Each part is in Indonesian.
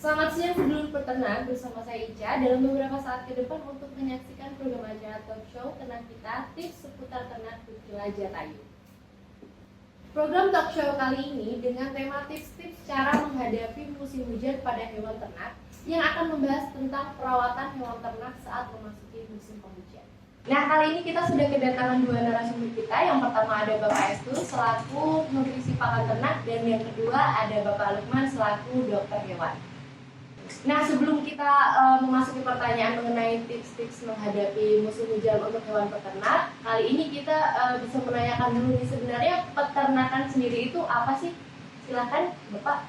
Selamat siang sedulur peternak, bersama saya Ica dalam beberapa saat ke depan untuk menyaksikan program acara talk show Ternak Kita, tips seputar ternak Bukila Jatayu. Program talk show kali ini dengan tema tips-tips cara menghadapi musim hujan pada hewan ternak yang akan membahas tentang perawatan hewan ternak saat memasuki musim penghujan. Nah, kali ini kita sudah kedatangan dua narasumber kita. Yang pertama ada Bapak Estu selaku nutrisi pakan ternak, dan yang kedua ada Bapak Lukman selaku dokter hewan. Nah, sebelum kita memasuki pertanyaan mengenai tips-tips menghadapi musim hujan untuk hewan peternak, kali ini kita bisa menanyakan dulu nih, sebenarnya peternakan sendiri itu apa sih? Silakan, Bapak.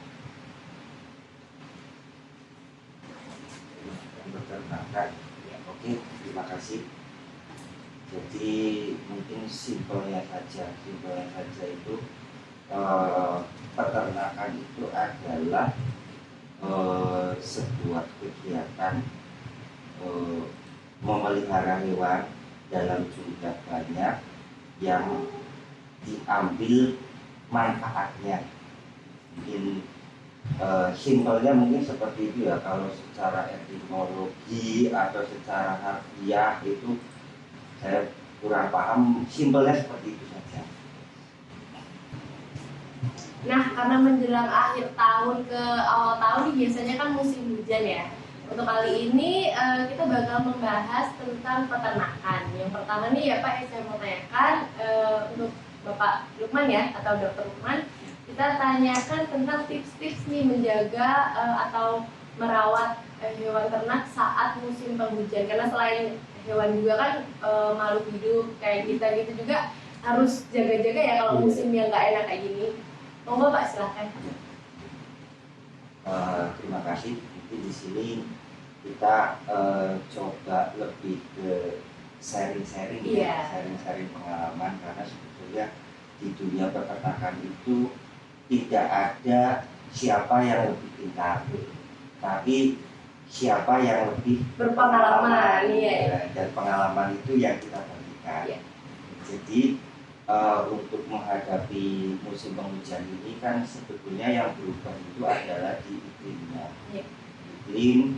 Peternakan, ya, oke, terima kasih. Jadi mungkin simpelnya saja itu peternakan itu adalah sebuah kegiatan memelihara hewan dalam jumlah banyak yang diambil manfaatnya. Mungkin simpelnya mungkin seperti itu ya. Kalau secara etimologi atau secara harfiah itu saya kurang paham, simpelnya seperti itu saja. Nah, karena menjelang akhir tahun ke awal tahun nih, biasanya kan musim hujan ya. Untuk kali ini kita bakal membahas tentang peternakan. Yang pertama nih ya Pak, saya mau tanyakan untuk Bapak Lukman ya, atau Dokter Lukman, kita tanyakan tentang tips-tips nih menjaga atau merawat hewan ternak saat musim penghujan. Karena selain hewan juga kan makhluk hidup kayak kita gitu juga harus jaga-jaga ya kalau musim yang nggak enak kayak gini. Monggo Pak, silahkan. Terima kasih. Mungkin di sini kita coba lebih ke sharing-sharing ya, sharing-sharing pengalaman, karena sebetulnya di dunia peternakan itu tidak ada siapa yang lebih pintar, tapi siapa yang lebih berpengalaman. Dan pengalaman itu yang kita bagikan. Iya. Jadi untuk menghadapi musim penghujan ini kan sebetulnya yang berubah itu adalah di iklimnya. Iya. Iklim,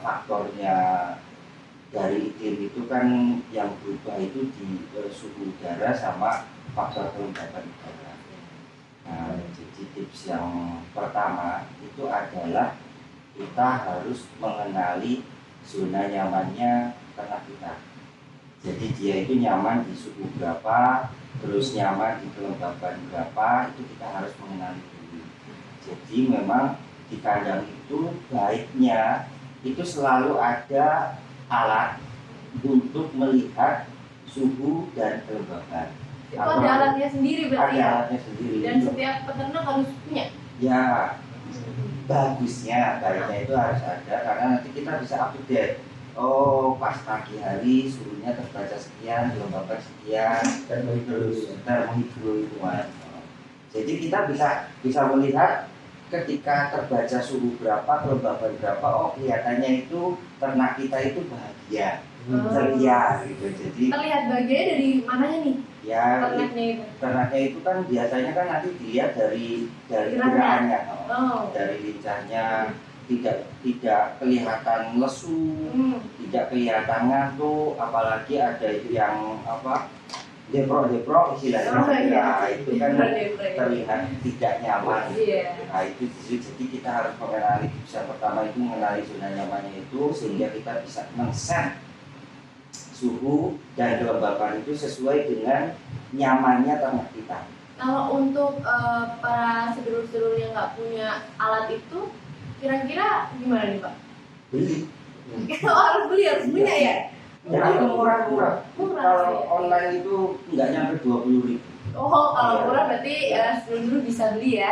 faktornya dari iklim itu kan yang berubah itu di suhu udara sama faktor kelembapan udara. Nah, jadi tips yang pertama itu adalah kita harus mengenali zona nyamannya ternak kita. Jadi dia itu nyaman di suhu berapa, terus nyaman di kelembaban berapa, itu kita harus mengenali dulu. Jadi memang di kandang itu baiknya itu selalu ada alat untuk melihat suhu dan kelembaban. Itu ada alatnya sendiri berarti ya? Ada alatnya sendiri. Dan setiap peternak harus punya? Ya, bagusnya, baiknya itu harus ada, karena nanti kita bisa update. Oh, pas pagi hari suhunya terbaca sekian, kelembaban sekian, dan termohidro itu. Jadi kita bisa melihat ketika terbaca suhu berapa, kelembaban berapa, oh kelihatannya itu ternak kita itu bahagia, ceria gitu. Jadi terlihat bahagianya dari mananya nih? Ya, ternaknya itu kan biasanya kan nanti dilihat dari gerakannya, dari lincahnya. Tidak kelihatan lesu, tidak kelihatan ngantuk, apalagi ada yang deprok istilahnya, itu kan terlihat tidak nyaman. Nah itu jadi kita harus mengenali, yang pertama itu mengenali zona nyamannya itu, sehingga kita bisa men-set suhu dan kelembapan itu sesuai dengan nyamannya ternak kita. Kalau untuk para sedulur-sedulur yang nggak punya alat itu, kira-kira gimana nih Pak? Beli. Harus beli, harus punya ya? Jadi itu murah-murah. Kalau online itu nggak nyampe 20.000. Oh, kalau murah berarti sedulur bisa beli ya?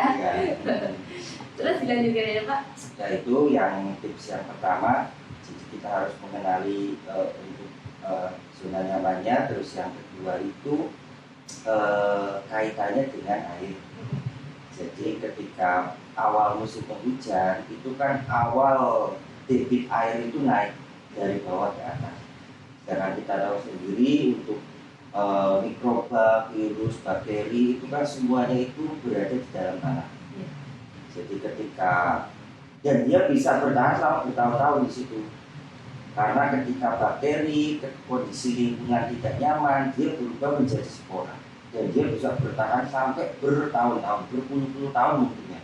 Terus dilanjutkan ya Pak? Nah itu yang tips yang pertama. Jadi kita harus mengenali untuk zona nyamannya. Terus yang kedua itu kaitannya dengan air. Jadi ketika awal musim penghujan itu kan awal debit air itu naik dari bawah ke atas. Karena kita tahu sendiri untuk mikroba, virus, bakteri itu kan semuanya itu berada di dalam tanah. Jadi ketika dan dia bisa bertahan selama bertahun-tahun di situ. Karena ketika bakteri, kondisi lingkungan tidak nyaman, dia berubah menjadi spora dan dia bisa bertahan sampai bertahun-tahun, berpuluh-puluh tahun mungkin ya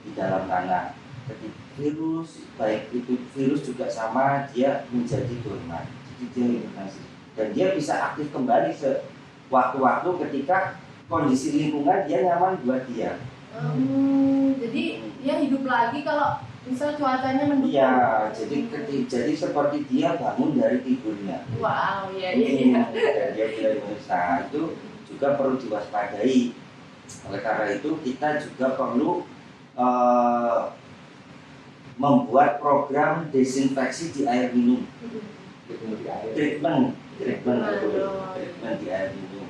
di dalam tanah. Ketika virus, baik itu virus juga sama, dia menjadi dorman, jadi dia hibernasi dan dia bisa aktif kembali sewaktu-waktu ketika kondisi lingkungan dia nyaman buat dia. Jadi dia hidup lagi kalau misal cuacanya mendukung. Iya, jadi seperti dia bangun dari tidurnya. Wow, iya. Dan dia mulai berusaha, itu juga perlu diwaspadai. Oleh karena itu kita juga perlu membuat program desinfeksi di air minum, treatment di air minum.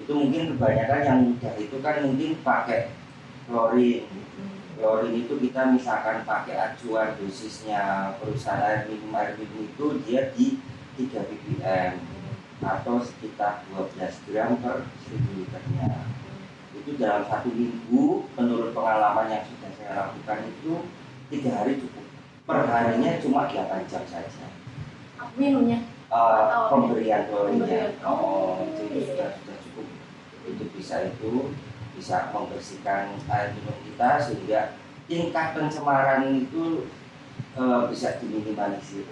Itu mungkin kebanyakan yang mudah itu kan mungkin pakai klorin. Klorin itu kita misalkan pakai acuan dosisnya perusahaan air minum itu dia di 3 ppm atau sekitar 12 gram per 1000 liternya. Itu dalam 1 minggu menurut pengalaman yang sudah saya lakukan itu 3 hari cukup. Per harinya cuma 8 jam saja. Minumnya? Pemberian klorinnya. Jadi Iya. sudah cukup. Itu bisa membersihkan air minum kita sehingga tingkat pencemaran itu bisa diminimalisir.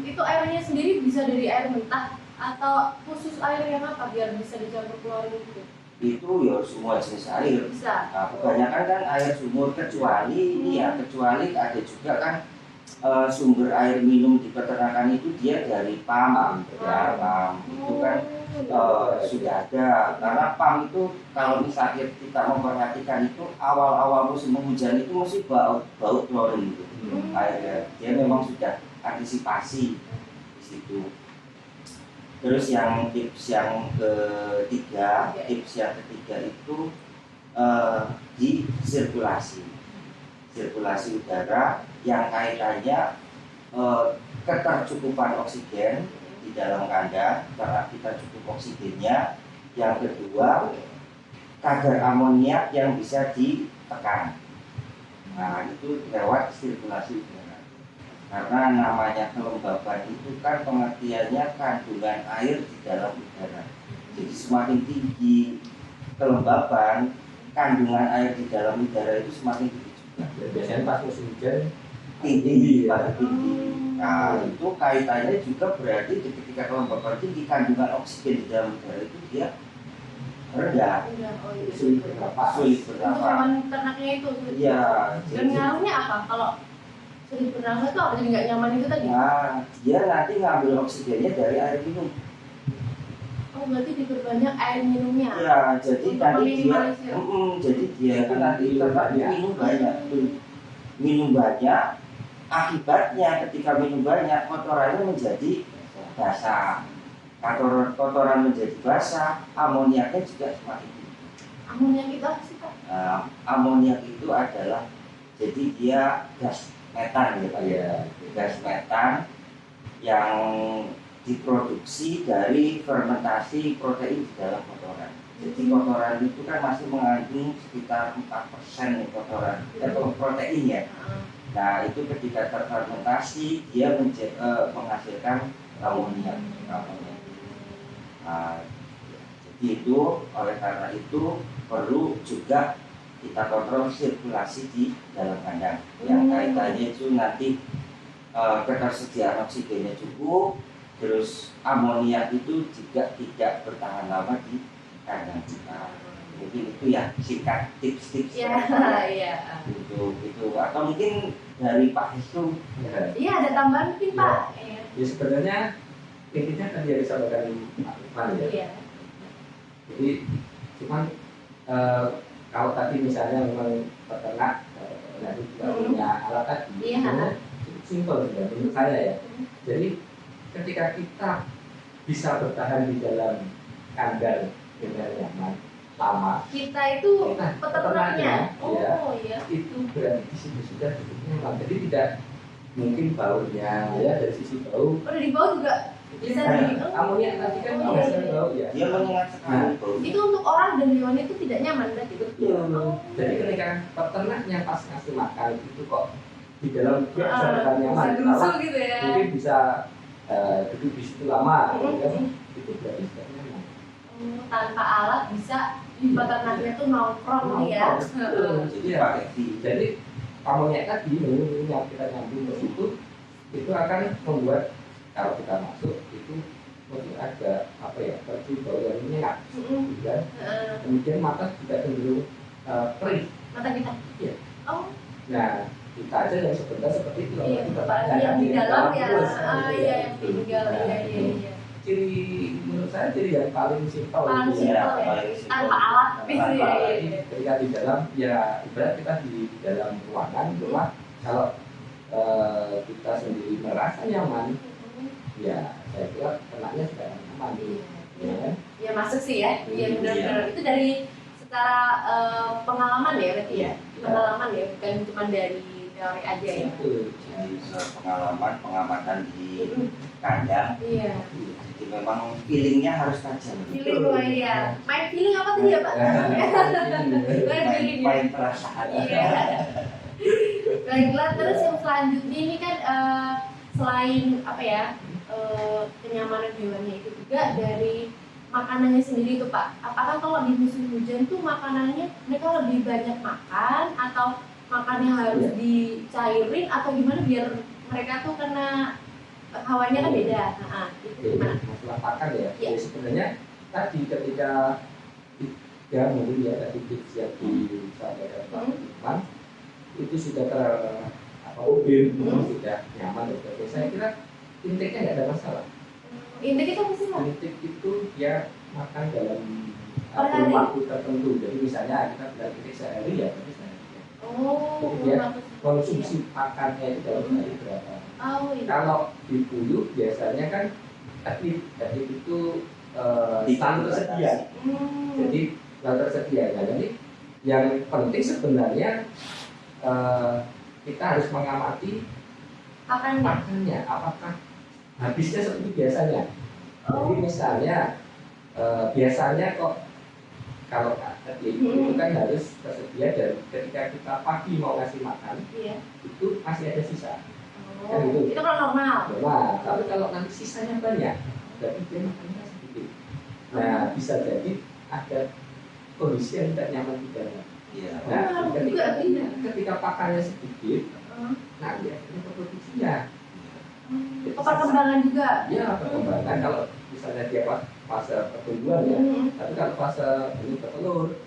Itu airnya sendiri bisa dari air mentah atau khusus air yang apa biar bisa dicampur klorin gitu? Itu ya semua jenis air. Bisa. Nah, kebanyakan kan air sumur kecuali ada juga kan sumber air minum di peternakan itu dia dari PAM. Ya, PAM itu kan sudah ada, karena PAM itu kalau misalnya kita memperhatikan itu awal-awal musim hujan itu mesti bau klorin gitu. Airnya dia memang sudah antisipasi di situ. Terus tips yang ketiga itu di sirkulasi udara yang kaitannya ketercukupan oksigen di dalam kandang, karena kita cukup oksigennya. Yang kedua, kadar amoniak yang bisa ditekan. Nah, itu lewat sirkulasi udara. Karena namanya kelembaban itu kan pengertiannya kandungan air di dalam udara. Jadi semakin tinggi kelembaban, kandungan air di dalam udara itu semakin tinggi juga. Biasanya pas musim hujan tinggi. Nah, itu kaitannya juga berarti ketika kelembaban tinggi, kandungan oksigen di dalam udara itu dia rendah, sulit bernapas. Untuk hewan ternaknya itu. Iya. Dan ngaruhnya apa kalau sulit bernapas itu apa? Jadi nggak nyaman itu tadi? Nah, dia nanti ngambil oksigennya dari air minum. Oh, berarti diperbanyak air minumnya. Iya, jadi Untuk nanti meminimalisir. jadi dia kan nanti tetap minum banyak. Minum banyak, akibatnya ketika minum banyak kotorannya menjadi basah. Kotoran menjadi basah, amoniaknya juga semakin tinggi. Amoniak itu apa sih, Pak? Amoniak itu adalah jadi dia gas metan ya Pak ya. Gas metan yang diproduksi dari fermentasi protein di dalam kotoran. Jadi kotoran itu kan masih mengandung sekitar 4% kotoran protein ya. Nah, itu ketika terfermentasi dia menghasilkan amoniak. Nah, jadi itu oleh karena itu perlu juga kita kontrol sirkulasi di dalam kandang. Yang kaitannya itu nanti ketersediaan oksigennya cukup, terus amoniak itu juga tidak bertahan lama di kandang kita. Mungkin itu ya singkat tips-tips. Iya. Itu atau mungkin dari Pak Hestu. Iya, ada tambahan mungkin, Pak. Ya sebenarnya intinya kan dia disampaikan Pak Lukman ya. Iya. Jadi cuman kalau tadi misalnya memang peternak nanti tidak punya alat tadi, Iya. cukup simpel ya menurut saya ya. Jadi ketika kita bisa bertahan di dalam kandang dengan nyaman lama, Kita itu peternaknya. Iya. Oh, iya. itu berarti di sini sudah cukup nyaman. Jadi tidak mungkin baunya ya dari sisi bau. Udah di bawah juga bisa di. Amoniak tadi kan menghasilkan bau ya. Dia menyengat sekali bau. Itu untuk orang dan hewan itu tidak nyaman berarti. Betul. Jadi ketika peternaknya pas ngasih makan itu kok di dalam dia bisa bertahan nyaman. Bisa dusel gitu ya. Mungkin bisa duduk di situ lama, gitu kan? Itu berarti sudah nyaman. Tanpa alat bisa peternaknya tuh nongkrong ya. Jadi amoniak tadi yang kita nyambung ke situ itu akan membuat kalau kita masuk itu mungkin ada apa ya pergi bau yang menyengat, kan? Kemudian mata juga cenderung perih. Mata kita. Iya. Oh. Nah kita aja yang sebentar seperti itu Iya, kita yang di dalam ya. terus, Iya yang tinggal iya. Ciri menurut saya ciri yang paling simpel Paling gitu ya. simpel ya. paling simpel. Tanpa alat gitu Tanpa ya. alat. Ketika di dalam ya ibarat kita di dalam ruangan cuma kalau kita sendiri merasa nyaman ya saya kira kenaknya sudah nyaman ya kan? Ya masuk sih ya. Iya benar-benar Iya. itu dari secara pengalaman ya berarti ya. Iya. Pengalaman ya bukan cuma dari teori aja ya. Itu Jadi pengalaman pengamatan di kandang, Iya. jadi memang feelingnya harus tajam. Feeling wah iya. Main feeling apa tadi ya Pak? Main feeling. Main perasaan. Iya. Baiklah, terus yang selanjutnya ini kan selain apa ya kenyamanan hewannya itu juga dari makanannya sendiri tuh Pak. Apakah kalau di musim hujan tuh makanannya mereka lebih banyak makan atau makannya harus dicairin atau gimana biar mereka tuh kena hawanya kan beda. Nah, itu gimana? masalah pakan ya. Iya. Jadi sebenarnya tadi ketika ya mungkin ya tadi tips yang disampaikan Pak Firman itu sudah mobil sudah nyaman dan sebagainya. Saya kira intiknya nggak ada masalah. Intik itu apa sih Pak? Intik itu dia makan dalam Per hari? waktu tertentu. Jadi misalnya kita bilang intik sehari ya berarti sehari. Oh, Jadi dia konsumsi pakannya itu dalam sehari berapa? Oh, iya. Kalau di puyuh biasanya kan teknik itu selalu tersedia. Jadi selalu tersedia. Nah, jadi yang penting sebenarnya kita harus mengamati makannya apakah habisnya seperti biasanya. Jadi misalnya biasanya kok kalau tadi itu kan harus tersedia dan ketika kita pagi mau ngasih makan itu masih ada sisa. Kan gitu. Itu kalau normal. Nah, tapi kalau nanti sisanya banyak, berarti dia makannya sedikit. Nah, bisa jadi ada kondisi yang tidak nyaman di dalam. Iya. Nah, ketika pakannya sedikit, nah biasanya produksinya. Perkembangan juga. Ya, perkembangan kalau misalnya dia fase pertumbuhan ya, tapi kalau fase ini bertelur,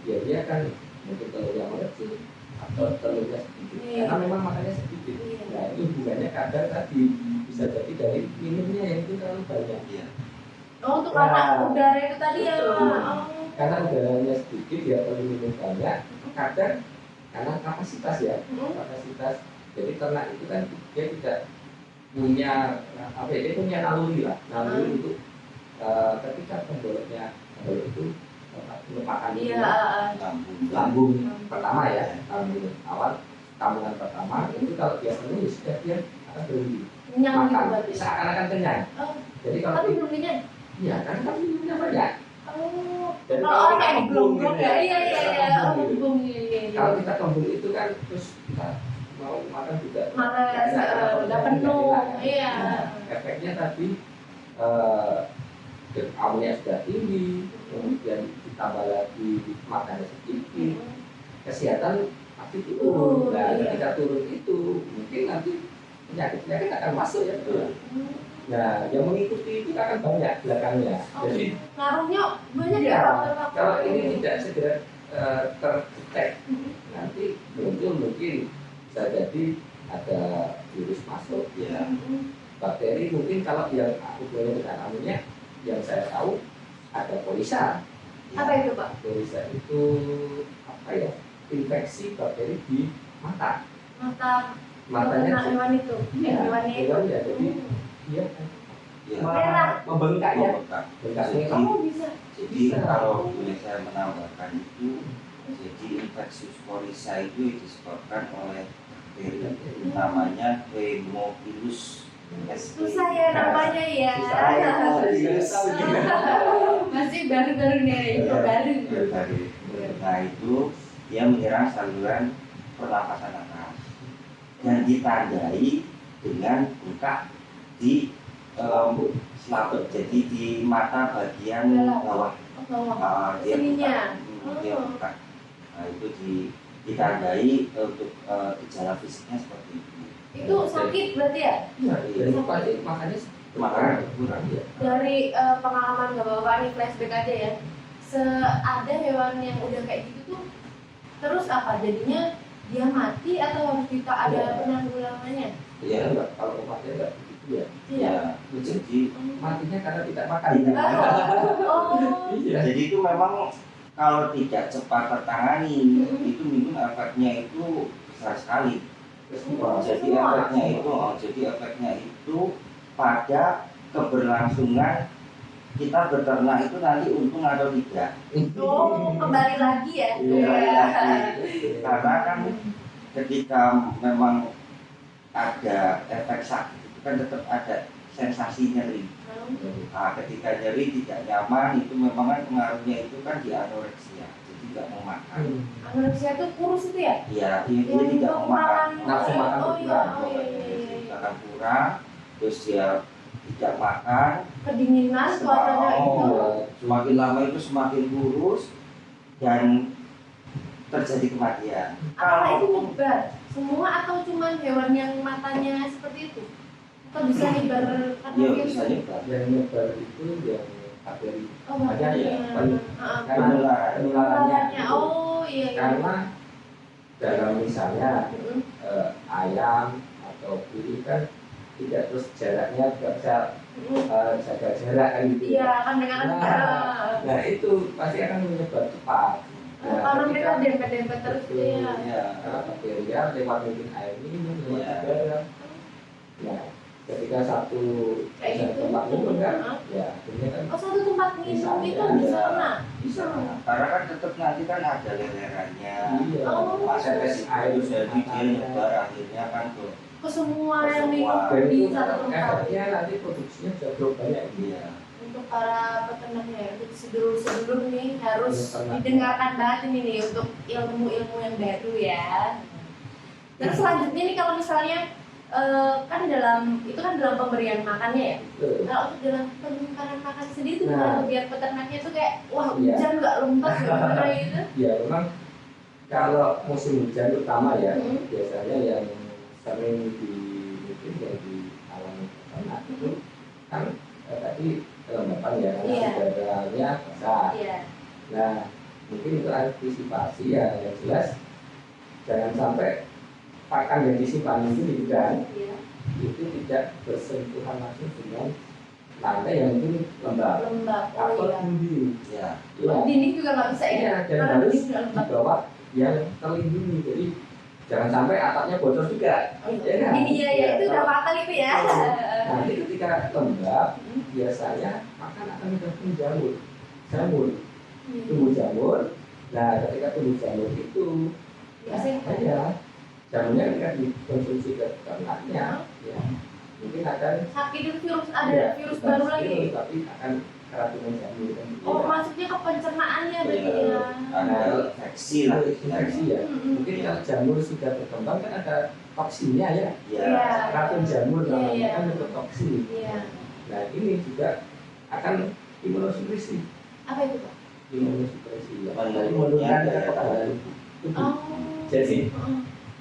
ya dia kan mungkin telur yang mengecil atau telurnya sedikit, karena memang makannya sedikit. Nah, ini hubungannya kadar tadi bisa jadi dari minumnya yang itu terlalu banyak. Iya. Oh, untuk karena udara itu tadi ya. Karena udaranya sedikit dia perlu minum banyak, kadar karena kapasitas ya, kapasitas. Jadi ternak itu kan dia tidak punya apa ya, dia punya naluri lah, naluri untuk ketika pembolotnya itu merupakan lambung pertama ya, lambung awal tamunan pertama itu kalau dia penuh sudah dia akan berhenti makan seakan-akan kenyang. Jadi kalau tapi belum kenyang. Iya, kan kan minumnya banyak. Jadi kalau kayak digelonggong ya, iya. Kalau kita kembung itu kan terus kita mau makan juga males, udah penuh, iya. Efeknya tadi amoniak sudah tinggi, kemudian ditambah lagi makannya sedikit, kesehatan pasti turun. Nah, ketika turun itu mungkin nanti penyakit akan masuk ya. Nah, yang mengikuti itu akan banyak belakangnya. Jadi ngaruhnya banyak ya. ya. Kalau ini tidak segera tercek, nanti muncul mungkin bisa jadi ada virus masuk, ya. Bakteri mungkin kalau yang hubungannya dengan amoniak, yang saya tahu ada polisa. Apa itu Pak? Polisa itu apa ya? Infeksi bakteri di mata. Matanya hewan itu. Hewannya itu. Ya, jadi dia merah, membengkak ya. Jadi, bisa. Jadi kalau boleh saya menambahkan itu, jadi infeksi sporisa itu disebabkan oleh bakteri namanya Haemophilus. Susah ya namanya ya. Masih baru-baru nih, itu baru. Nah itu dia menyerang saluran pernapasan atas. dan ditandai dengan buka di selaput, jadi di mata bagian bawah. Dia Sininya. buka, dia buka. Nah, itu ditandai untuk gejala fisiknya seperti itu. Itu sakit berarti ya? Iya, jadi pasti makanya Makanya kurang ya. Dari pengalaman bapak-bapak ini flashback aja ya. Ada hewan yang udah kayak gitu tuh, terus apa jadinya dia mati atau harus kita ada Iya. penanggulangannya? Iya enggak, kalau obatnya enggak begitu ya. Iya. Jadi Matinya karena tidak makan. Oh. Iya. jadi itu memang kalau tidak cepat tertangani itu mungkin efeknya itu besar sekali. Jadi efeknya itu pada keberlangsungan kita beternak itu nanti untung atau tidak. Oh, kembali lagi ya? Iya. Karena kan ketika memang ada efek sakit itu kan tetap ada sensasi nyeri. Nah, ketika nyeri tidak nyaman itu memang kan pengaruhnya itu kan di anoreksia, jadi tidak mau makan. Anoreksia itu kurus itu ya? Iya, dia tidak mau makan. Nafsu makan Oh iya, kurang. oh iya. Makan kurang, terus dia tidak makan. Kedinginan suasana itu. Semakin lama itu semakin kurus dan terjadi kematian. Apakah itu nyebar semua atau cuma hewan yang matanya seperti itu? Atau bisa nyebar karena Iya virus? bisa nyebar. Yang nyebar itu yang bakteri. Oh, Ada ya, makanya. Karena penularannya. Oh iya. Karena dalam misalnya Mm-mm. ayam atau kucing kan tidak terus jaraknya tidak bisa jaga jarak kan gitu. Iya, kan dengan Nah itu pasti akan menyebar cepat. karena mereka dempet-dempet terus gitu ya. Iya. Karena bakteria lewat mungkin air minum, lewat Iya. udara. Nah, ketika satu Kayak gitu. tempat minum kan, Heeh. ya akhirnya kan Oh, satu tempat minum itu di sana. bisa. Karena kan tetap nanti kan ada lelerannya. Iya. Oh. Proses itu jadi dia nyebar akhirnya kan ke Ke semua yang Semua. minum Dan di itu satu tempat. efeknya nanti produksinya sudah terlalu banyak. dia. Untuk para peternaknya, untuk sedulur-sedulur nih harus Peternak. didengarkan banget ini nih untuk ilmu-ilmu yang baru ya. Terus selanjutnya nih kalau misalnya kan itu kan dalam pemberian makannya ya. Betul. Kalau untuk dalam penyimpanan makan sendiri tuh Nah. biar peternaknya tuh kayak wah Iya. hujan nggak lembab gimana gitu. Ya memang kalau musim hujan utama ya Hmm. biasanya yang sering mungkin yang dialami peternak itu kan tadi kelembapan ya karena Iya. udaranya basah. Iya. Nah mungkin untuk antisipasi ya yang jelas jangan sampai pakan yang disimpan itu di gudang Iya. itu tidak bersentuhan langsung dengan lantai yang mungkin lembab Lembab. Oh atau iya. Ya. dinding. Iya. Dinding juga nggak bisa ya. Iya, dan Karena harus dinding sudah di lembab. bawah yang terlindungi. Jadi jangan sampai atapnya bocor juga. Oh, Ya kan? Ini ya, Iya, itu udah kalau- fatal itu ya. Nanti ketika lembab biasanya makan akan mudah jamur, tumbuh jamur. Nah ketika tumbuh jamur itu ya jamurnya ketika dikonsumsi ke ternaknya ya mungkin akan Sakit itu virus ada ya, virus bukan baru virus, lagi. tapi akan keracunan jamur kan gitu Oh, ya. masuknya ke pencernaannya berarti Iya. ya. Ada infeksi lah. Infeksi ya. Mungkin kalau jamur sudah berkembang kan ada toksinnya ya. Ya. Iya. Racun jamur Iya, namanya iya. kan untuk toksin. Iya. Nah ini juga akan imunosupresi. Apa itu, Pak? Imunosupresi ya. Menurunkan Menurunkan daya kekebalan tubuh. Oh. Jadi Heeh.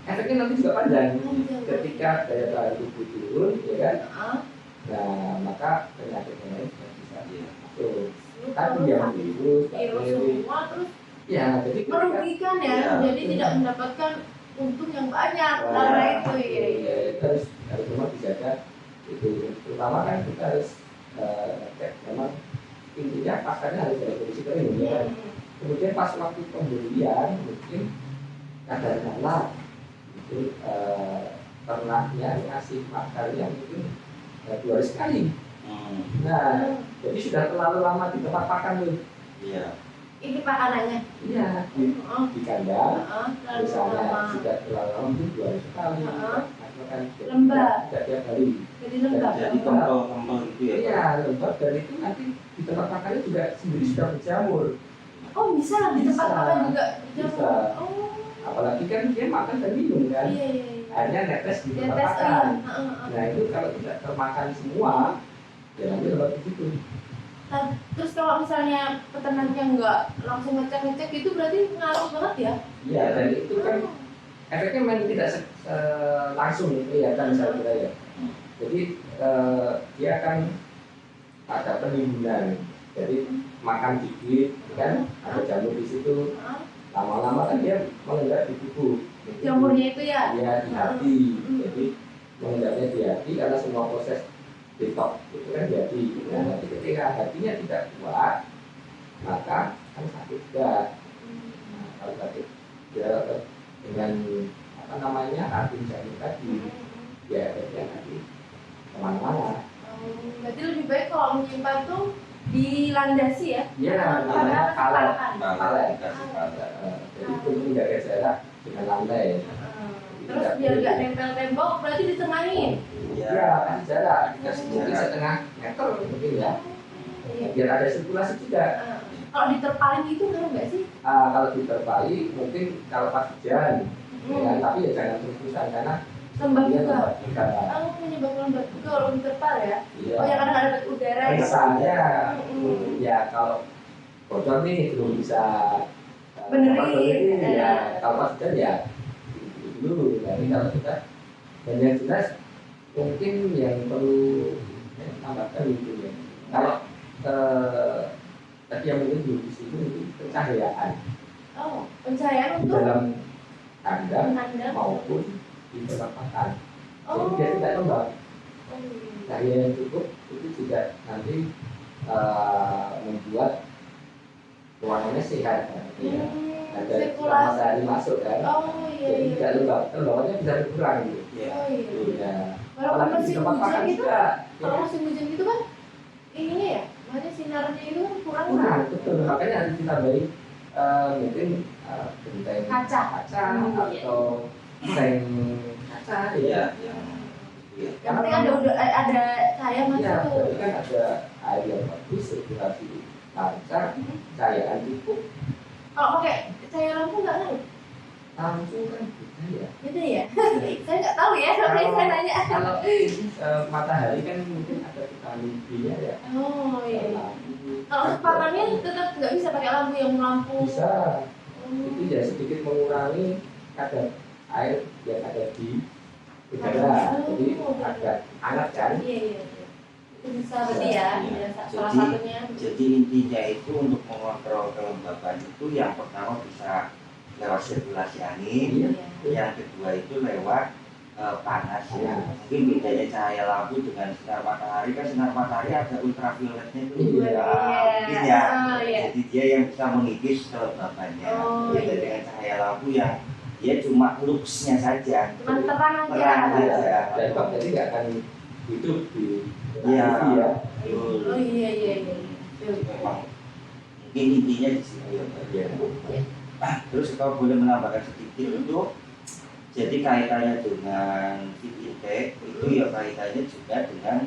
efeknya nanti juga panjang. Panjang. Ketika daya tahan tubuh turun, ya kan? Heeh. Nah maka penyakit yang lain sudah bisa masuk. Terus Tapi yang virus, virus bakteri, semua terus ya jadi ketika merugikan ya. Iya. Jadi tidak mendapatkan untung yang banyak Oh, karena iya. itu ya. itu harus memang dijaga itu terutama kan kita harus cek memang intinya pakannya harus ada kondisi kering ya kan? Kemudian pas waktu pembelian mungkin kadang-kala itu ternaknya ngasih makannya mungkin 2 hari sekali. Nah jadi sudah terlalu lama di tempat pakan tuh. Iya. Ini pakanannya. Iya di kandang Heeh. Lalu misalnya lama. sudah terlalu lama itu 2 hari sekali. Heeh. Makan Lembab. tidak tiap hari. Jadi lembab. Jadi kembang gitu ya. Iya, lembab dan itu nanti di tempat makannya juga sendiri sudah berjamur. Oh, bisa di tempat Bisa. makan juga Bisa. berjamur. Oh. Apalagi kan dia makan dan minum kan. Iya, iya, iya. airnya netes di tempat Netes, makan. iya. Nah itu kalau tidak termakan semua, ya nanti lembab begitu. Terus kalau misalnya peternaknya nggak langsung ngecek itu berarti ngaruh banget ya? Iya, dan itu kan efeknya memang tidak langsung kelihatan saya kira ya. Jadi dia akan ada penimbunan. Jadi makan dikit, kan ada jamur di situ. Lama-lama kan dia mengendap di tubuh. Jamurnya itu ya? Iya di hati. Jadi mengendapnya di hati karena semua proses detox itu kan jadi. Nah, nanti ketika hatinya tidak kuat, maka kan sakit juga. Nah, kalau sakit ya dengan apa namanya hati sakit tadi, ya efeknya nanti kemana-mana. Berarti lebih baik kalau menyimpan tuh dilandasi ya? Iya, namanya alat. Jadi untuk menjaga jarak dengan lantai. Terus biar nggak nempel tembok, berarti ditengahin. Iya, kasih jarak, dikasih mungkin setengah meter mungkin ya. Biar ada sirkulasi juga. Kalau diterpalin itu ngaruh nggak sih? Kalau diterpali mungkin kalau pas hujan, ya, tapi ya jangan terus-terusan karena Lembab dia juga. lembab juga. Menyebabkan lembab juga kalau diterpal ya? Iya. Oh ya kadang ada udara ya? Misalnya, ya kalau bocor nih belum bisa Benerin. ya kalau pas hujan ya dulu. Tapi kalau kita dan yang jelas mungkin yang perlu tambahkan itu ya. Kalau tadi yang mungkin belum disinggung itu pencahayaan. Oh, pencahayaan Di untuk dalam kandang kandang maupun di tempat makan. Jadi Oh. dia tidak lembab. Oh, iya. Cahaya yang cukup itu juga nanti membuat ruangannya sehat. Ya. Ada Sirkulasi. matahari masuk kan. Oh iya Jadi iya. tidak lembab. Lembabannya bisa berkurang gitu. Iya. Oh iya. Ya. Walaupun Apalagi di musim tempat hujan makan gitu, juga. kalau musim hujan gitu kan ininya ya, makanya sinarnya itu kan kurang Kurang, betul. Makanya harus ditambahi mungkin genteng Kaca. Iya. atau seng kaca Iya. ya. Iya. Yang penting ada cahaya Iya, masuk. berarti kan ada air yang bagus, sirkulasi lancar, cahayaan cukup, Kalau pakai cahaya lampu nggak ngaruh? langsung kan bisa ya. Gitu ya? Saya nggak tahu ya, makanya saya nanya. Kalau ini, matahari kan mungkin ada vitamin B-nya ya. Oh iya. Lampu. Kalau pakannya tetap nggak bisa pakai lampu yang lampu. Bisa. Hmm. Itu ya sedikit mengurangi kadar air yang ada di udara. Jadi agak hangat kan. Iya iya. Iya. Itu bisa berarti ya. Iya. Salah Jadi- satunya. Jadi intinya itu untuk mengontrol kelembaban itu yang pertama bisa lewat sirkulasi angin, Iya. yang kedua itu lewat panas ya. Mungkin bedanya cahaya lampu dengan sinar matahari kan sinar matahari ada ultravioletnya itu. Iya. Mungkin ya. Oh, iya. Jadi dia yang bisa mengikis kelembabannya. Oh, Beda iya. dengan cahaya lampu yang dia cuma looks-nya saja. Cuma terang aja. Terang aja. Dan kok jadi nggak akan hidup di Iya. TV ya. Betul. Oh iya iya iya. Jadi memang mungkin intinya di situ ya. Mbak. Iya. Terus kalau boleh menambahkan sedikit itu, jadi kaitannya dengan feed intake itu ya kaitannya juga dengan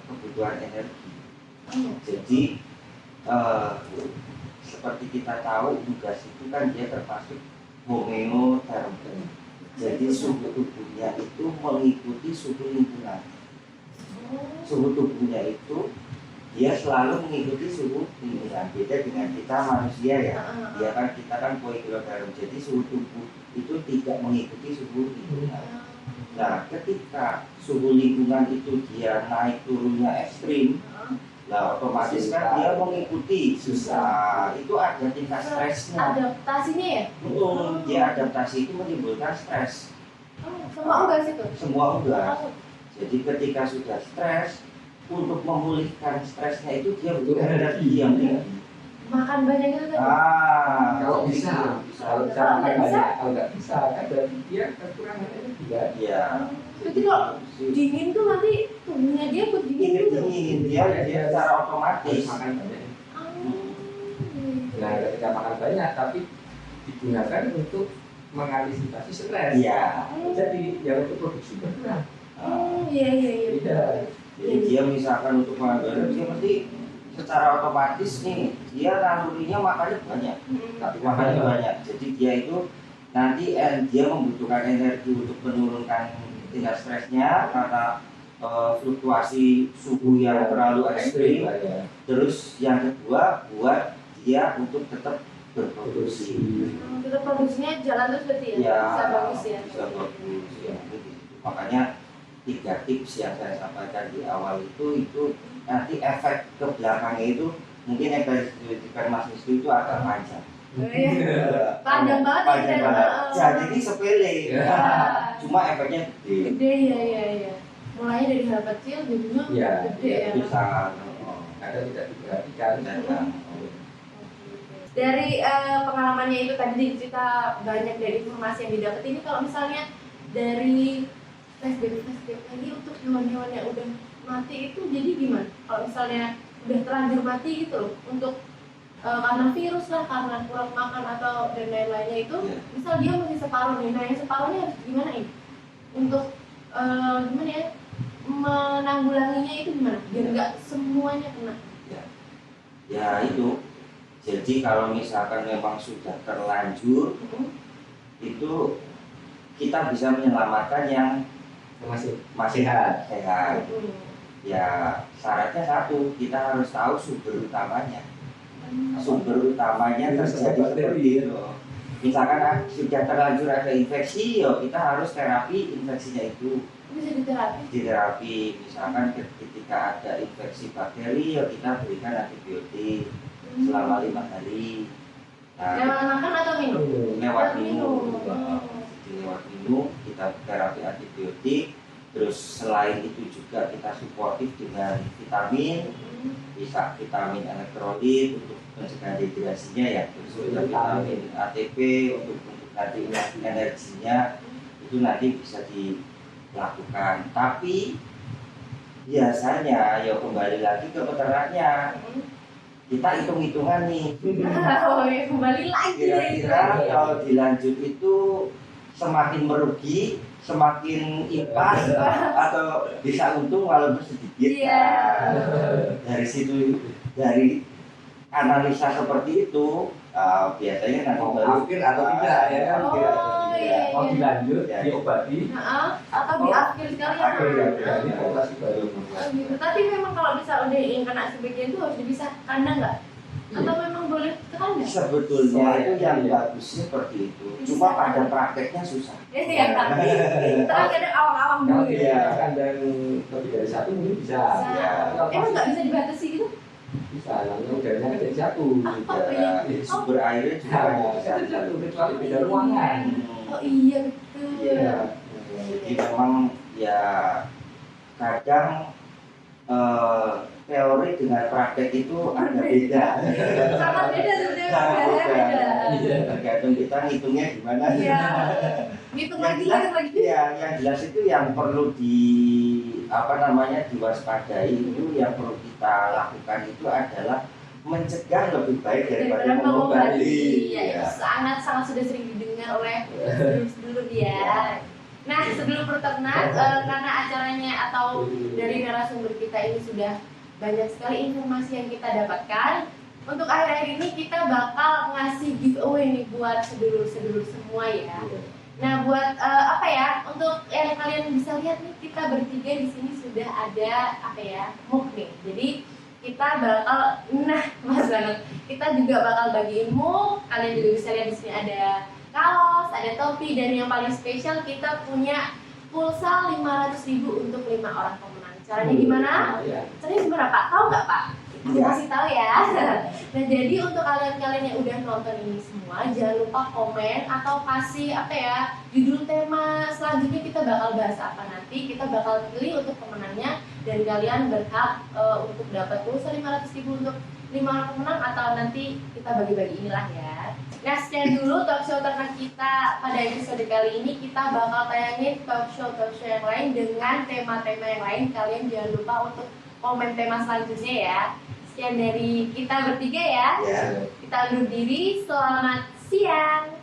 kebutuhan energi. Jadi seperti kita tahu unggas itu kan dia termasuk homeoterm. Jadi suhu tubuhnya itu mengikuti suhu lingkungan. Suhu tubuhnya itu dia selalu mengikuti suhu lingkungan. Beda dengan kita manusia ya. Dia kan kita kan poikiloterm. Jadi suhu tubuh itu tidak mengikuti suhu lingkungan. Nah, ketika suhu lingkungan itu dia naik turunnya ekstrim, nah otomatis kan dia mengikuti susah. Itu ada tingkat stresnya. Adaptasinya ya? Betul, dia adaptasi itu menimbulkan stres. Semua unggas itu? Semua unggas. Jadi ketika sudah stres, untuk memulihkan stresnya itu dia butuh energi yang tinggi. Makan banyak itu tadi? Kalau bisa, kalau bisa makan banyak, kalau nggak bisa kan berarti dia kekurangan energi kan. Iya. Berarti kalau dingin tuh nanti tubuhnya dia ikut dingin Ini gitu? dingin, dia secara otomatis. Harus makan banyak. Nah, ketika makan banyak tapi digunakan untuk mengantisipasi stres. Iya. Jadi yang untuk produksi berkurang. Iya iya iya. Tidak. Jadi dia misalkan untuk makan dia mesti secara otomatis nih dia nalurinya makannya banyak, tapi makannya banyak. Jadi dia itu nanti dia membutuhkan energi untuk menurunkan tingkat stresnya karena fluktuasi suhu yang terlalu ekstrim. Terus yang kedua buat dia untuk tetap berproduksi. Tetap produksinya jalan terus berarti ya? Ya, Bisa bagus ya? bisa bagus ya. Makanya 3 tips yang saya sampaikan di awal itu nanti efek ke belakangnya itu mungkin yang dari Mas Wisnu itu agak panjang. Oh, iya. Panjang banget ya? Panjang banget. Jadi sepele. Ya. Cuma efeknya gede. Gede ya. Mulainya dari hal kecil jadinya Ya, gede ya. Bisa kadang tidak diperhatikan. Dari pengalamannya itu tadi cerita banyak dari informasi yang didapat ini, kalau misalnya dari flashback lagi untuk hewan-hewan yang udah mati itu jadi gimana? Kalau misalnya udah terlanjur mati gitu loh, untuk karena virus lah, karena kurang makan atau dan lain-lainnya itu, misal dia masih separuh nih, nah yang separuhnya harus gimana ini? Untuk gimana ya? Menanggulanginya itu gimana? Biar nggak semuanya kena. Ya itu. Jadi kalau misalkan memang sudah terlanjur, itu kita bisa menyelamatkan yang masih sehat. Ya syaratnya satu, kita harus tahu sumber utamanya. Sumber utamanya terjadi seperti itu. Misalkan sudah terlanjur ada infeksi, ya kita harus terapi infeksinya itu. Bisa diterapi? Diterapi, misalkan ketika ada infeksi bakteri, ya kita berikan antibiotik selama 5 hari. Lewat makan atau minum? Lewat minum. Jadi lewat minum kita terapi antibiotik. Terus selain itu juga kita suportif dengan vitamin, bisa vitamin elektrolit untuk mencegah dehidrasinya ya. Terus juga vitamin ATP untuk nanti energinya itu nanti bisa dilakukan. Tapi biasanya ya kembali lagi ke peternaknya. Kita hitung-hitungan nih. Oh ya, kembali lagi. Kira-kira kalau dilanjut itu semakin merugi, semakin impas atau bisa untung walaupun sedikit. Dari situ, dari analisa seperti itu, biasanya nanti Akhir atau tidak ya? Mau dilanjut, Ya. diobati, Atau di akhir sekali ya? Gitu. Tapi memang kalau bisa udah yang kena sebagian itu harus dipisah kandang nggak? Atau memang boleh ke kandang? sebetulnya itu yang bagusnya seperti itu. Cuma pada prakteknya susah. Iya, tapi terkadang awang-awang Kalau dulu dia ya. kandang lebih dari satu mungkin bisa. Emang nggak bisa dibatasi gitu? Bisa, namanya udaranya kan jadi satu. Sumber airnya juga bisa. Itu satu, kecuali beda ruangan. Oh iya betul. Jadi memang ya kadang teori dengan praktek itu ada beda. Sangat beda sebenarnya. Sangat beda. Beda. Tergantung kita ngitungnya gimana. Iya. Hitung lagi, hitung lagi. Ya, yang jelas itu yang perlu diwaspadai itu yang perlu kita lakukan itu adalah mencegah lebih baik daripada mengobati. Ya, sangat sudah sering didengar oleh sedulur ya. Nah, sebelum peternak, karena acaranya atau dari narasumber kita ini sudah banyak sekali informasi yang kita dapatkan. Untuk akhir-akhir ini kita bakal ngasih giveaway nih buat sedulur-sedulur semua ya. Nah, buat untuk yang kalian bisa lihat nih, kita bertiga di sini sudah ada mug nih. Jadi kita bakal, mas banget. Kita juga bakal bagiin mug. Kalian juga bisa lihat di sini ada kaos, ada topi, dan yang paling spesial kita punya pulsa 500.000 untuk 5 orang pemenang. Caranya gimana? Caranya gimana Pak? Tahu nggak Pak? Aku kasih tahu ya. Nah, jadi untuk kalian-kalian yang udah nonton ini semua, jangan lupa komen atau kasih judul tema selanjutnya kita bakal bahas apa nanti. Kita bakal pilih untuk pemenangnya dan kalian berhak untuk dapat pulsa 500.000 untuk 5 orang pemenang, atau nanti kita bagi-bagi inilah ya. Nah, sekian dulu talk show ternak kita pada episode kali ini. Kita bakal tayangin talk show yang lain dengan tema-tema yang lain. Kalian jangan lupa untuk komen tema selanjutnya ya. Sekian dari kita bertiga ya. Kita undur diri. Selamat siang.